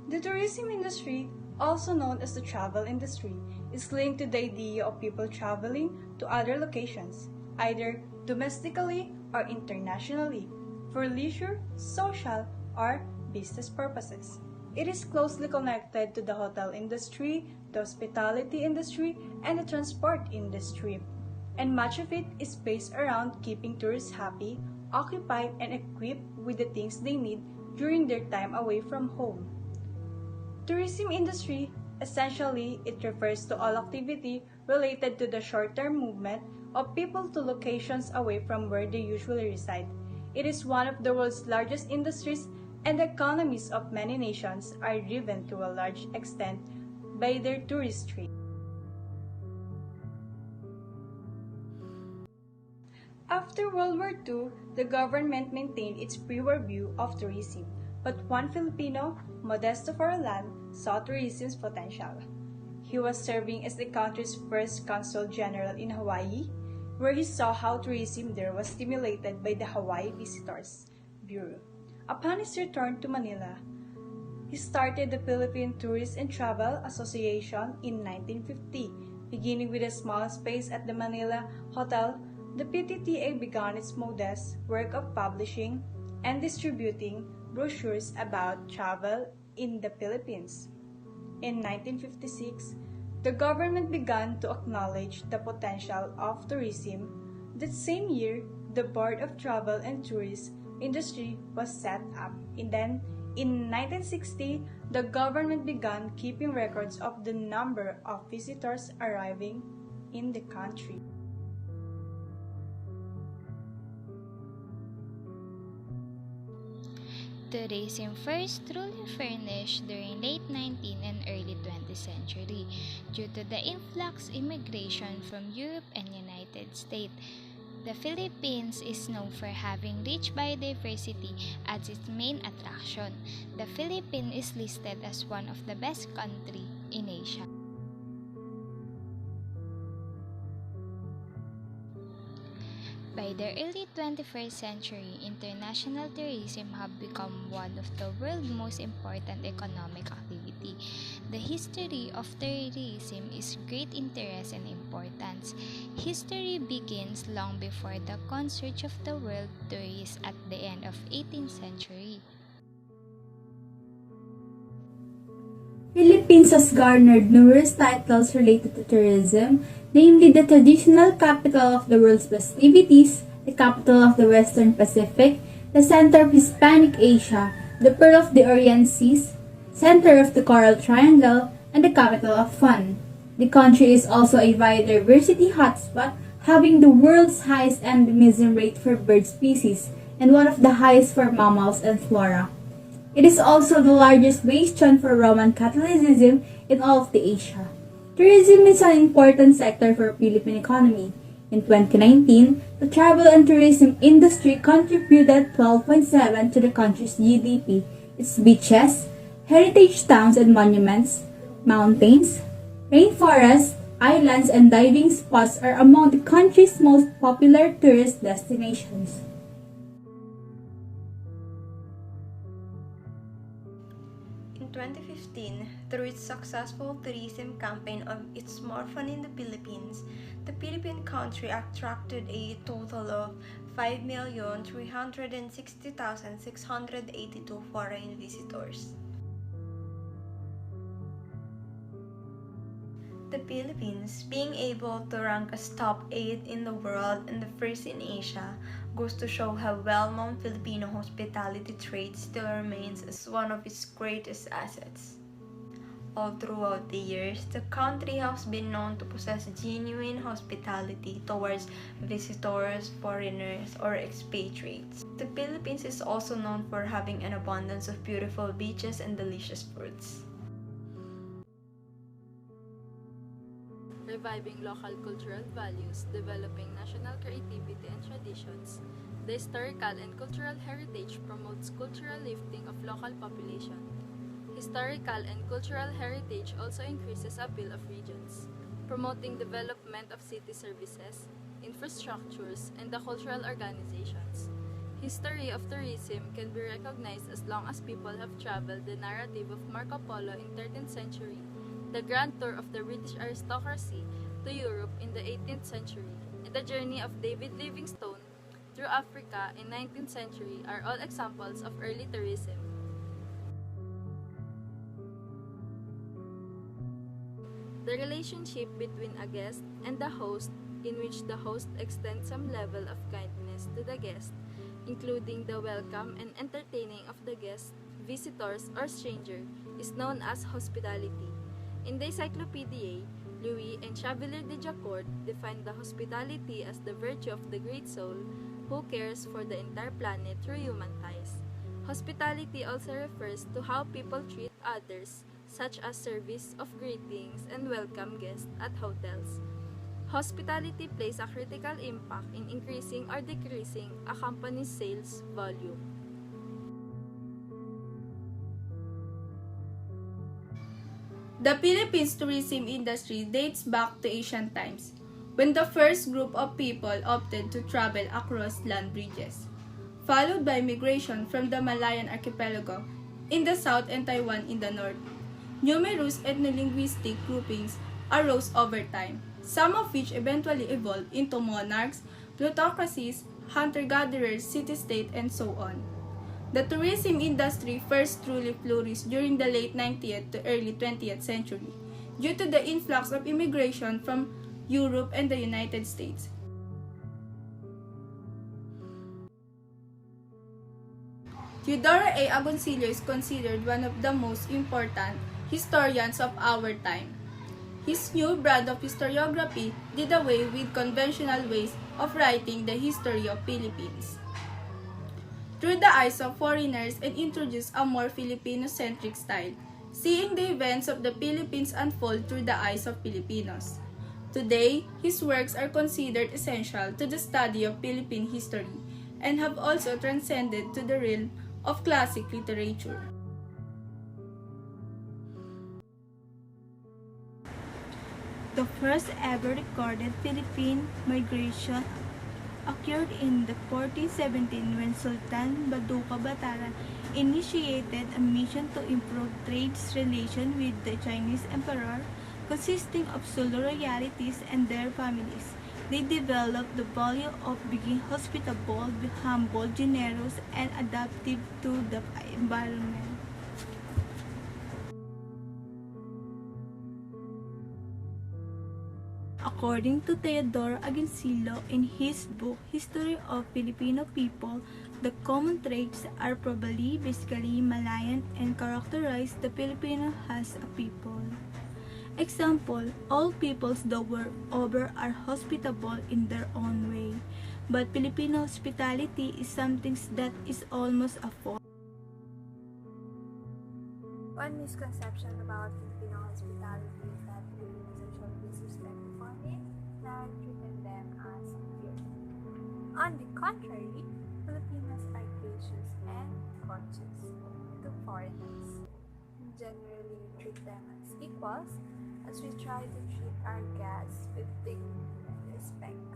The tourism industry, also known as the travel industry, is linked to the idea of people traveling to other locations, either domestically or internationally, for leisure, social, or business purposes. It is closely connected to the hotel industry, the hospitality industry, and the transport industry, and much of it is based around keeping tourists happy, occupied, and equipped with the things they need during their time away from home. Tourism industry, essentially, it refers to all activity related to the short-term movement of people to locations away from where they usually reside. It is one of the world's largest industries, and the economies of many nations are driven to a large extent by their touristry. After World War II, the government maintained its pre-war view of tourism, but one Filipino, Modesto Forlan, saw tourism's potential. He was serving as the country's first consul general in Hawaii, where he saw how tourism there was stimulated by the Hawaii Visitors Bureau. Upon his return to Manila, he started the Philippine Tourist and Travel Association in 1950. Beginning with a small space at the Manila Hotel, the PTTA began its modest work of publishing and distributing brochures about travel in the Philippines. In 1956, the government began to acknowledge the potential of tourism. That same year, the Board of Travel and Tourism Industry was set up. And then, in 1960, the government began keeping records of the number of visitors arriving in the country. Tourism first truly flourished during late 19th and early 20th century due to the influx immigration from Europe and United States. The Philippines is known for having rich biodiversity as its main attraction. The Philippines is listed as one of the best countries in Asia. By the early 21st century, international tourism have become one of the world's most important economic activity. The history of tourism is great interest and importance. History begins long before the converge of the world tourists at the end of 18th century. Philippines has garnered numerous titles related to tourism, namely the traditional capital of the world's festivities, the capital of the Western Pacific, the center of Hispanic Asia, the pearl of the Orient Seas, center of the Coral Triangle, and the capital of fun. The country is also a biodiversity hotspot, having the world's highest endemism rate for bird species and one of the highest for mammals and flora. It is also the largest bastion for Roman Catholicism in all of the Asia. Tourism is an important sector for the Philippine economy. In 2019, the travel and tourism industry contributed 12.7 to the country's GDP. Its beaches, heritage towns and monuments, mountains, rainforests, islands, and diving spots are among the country's most popular tourist destinations. In 2015, through its successful tourism campaign of It's More Fun in the Philippines, the Philippine country attracted a total of 5,360,682 foreign visitors. The Philippines, being able to rank as top 8 in the world and the first in Asia, goes to show how well-known Filipino hospitality trade still remains as one of its greatest assets. All throughout the years, the country has been known to possess genuine hospitality towards visitors, foreigners, or expatriates. The Philippines is also known for having an abundance of beautiful beaches and delicious foods. Reviving local cultural values, developing national creativity and traditions. The historical and cultural heritage promotes cultural lifting of local population. Historical and cultural heritage also increases appeal of regions, promoting development of city services, infrastructures, and the cultural organizations. history of tourism can be recognized as long as people have traveled the narrative of Marco Polo in 13th century, the grand tour of the British aristocracy to Europe in the 18th century, and the journey of David Livingstone through Africa in 19th century are all examples of early tourism. The relationship between a guest and the host, in which the host extends some level of kindness to the guest, including the welcome and entertaining of the guest, visitors, or stranger, is known as hospitality. In the Encyclopédie, Louis and Chevalier de Jaucourt defined the hospitality as the virtue of the great soul who cares for the entire planet through human ties. Hospitality also refers to how people treat others, such as service of greetings and welcome guests at hotels. Hospitality plays a critical impact in increasing or decreasing a company's sales volume. The Philippines tourism industry dates back to ancient times, when the first group of people opted to travel across land bridges, followed by migration from the Malayan archipelago in the south and Taiwan in the north. Numerous ethno-linguistic groupings arose over time, some of which eventually evolved into monarchs, plutocracies, hunter-gatherers, city-state, and so on. The tourism industry first truly flourished during the late 19th to early 20th century due to the influx of immigration from Europe and the United States. Teodoro A. Agoncillo is considered one of the most important historians of our time. His new brand of historiography did away with conventional ways of writing the history of Philippines through the eyes of foreigners and introduced a more Filipino-centric style, seeing the events of the Philippines unfold through the eyes of Filipinos. Today, his works are considered essential to the study of Philippine history and have also transcended to the realm of classic literature. The first ever recorded Philippine migration occurred in the 1417 when Sultan Baduka Bataran initiated a mission to improve trade relations with the Chinese emperor, consisting of Sulu royalties and their families. They developed the value of being hospitable, humble, generous, and adaptive to the environment. According to Teodoro Agoncillo in his book History of Filipino People, the common traits are probably basically Malayan and characterize the Filipino as a people. Example, all peoples the world over are hospitable in their own way, but Filipino hospitality is something that is almost a form. One misconception about Filipino hospitality is that Filipinos are shown disrespect to foreigners and treating them as inferior. On the contrary, Filipinos are gracious and courteous to foreigners and generally treat them as equals, as we try to treat our guests with dignity and respect.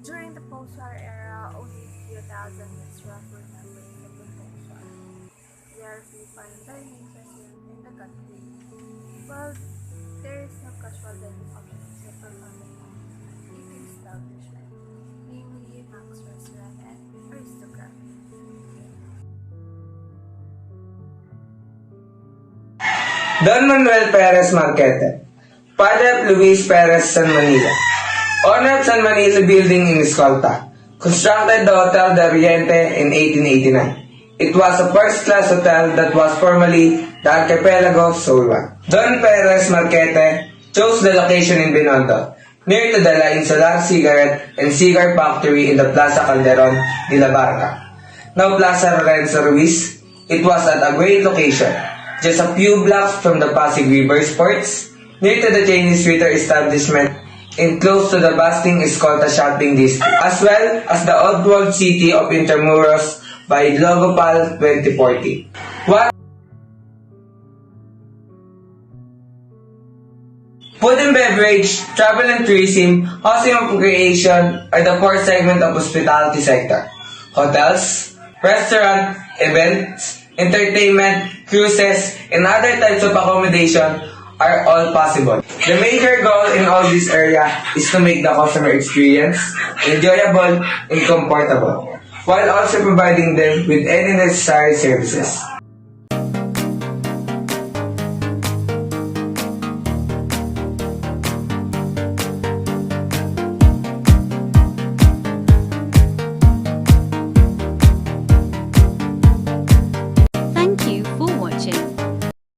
During the post-war era, only a few thousand restaurants were members of the post-war. There are few fine dining restaurants in the country, but there is no casual dining option except for family eating establishment, namely Max Restaurant and Aristocrat. Don Manuel Perez Marquete, father of Luis Perez San Manila, owner of San Manila Building in Escolta, constructed the Hotel de Oriente in 1889. It was a first-class hotel that was formerly the Archipelago of Solwa. Don Perez Marquete chose the location in Binondo, near to the La Insular Cigarette and Cigar Factory in the Plaza Calderon de la Barca, now Plaza Lorenzo Ruiz. It was at a great location, just a few blocks from the Pasig River Sports, near to the Chinese Waiter establishment, and close to the bustling Escolta shopping district, as well as the old-world city of Intramuros by Logopal 2040. Food and beverage, travel and tourism, housing and recreation are the core segment of hospitality sector. Hotels, restaurant, events, entertainment, cruises, and other types of accommodation are all possible. The major goal in all this area is to make the customer experience enjoyable and comfortable, while also providing them with any necessary services.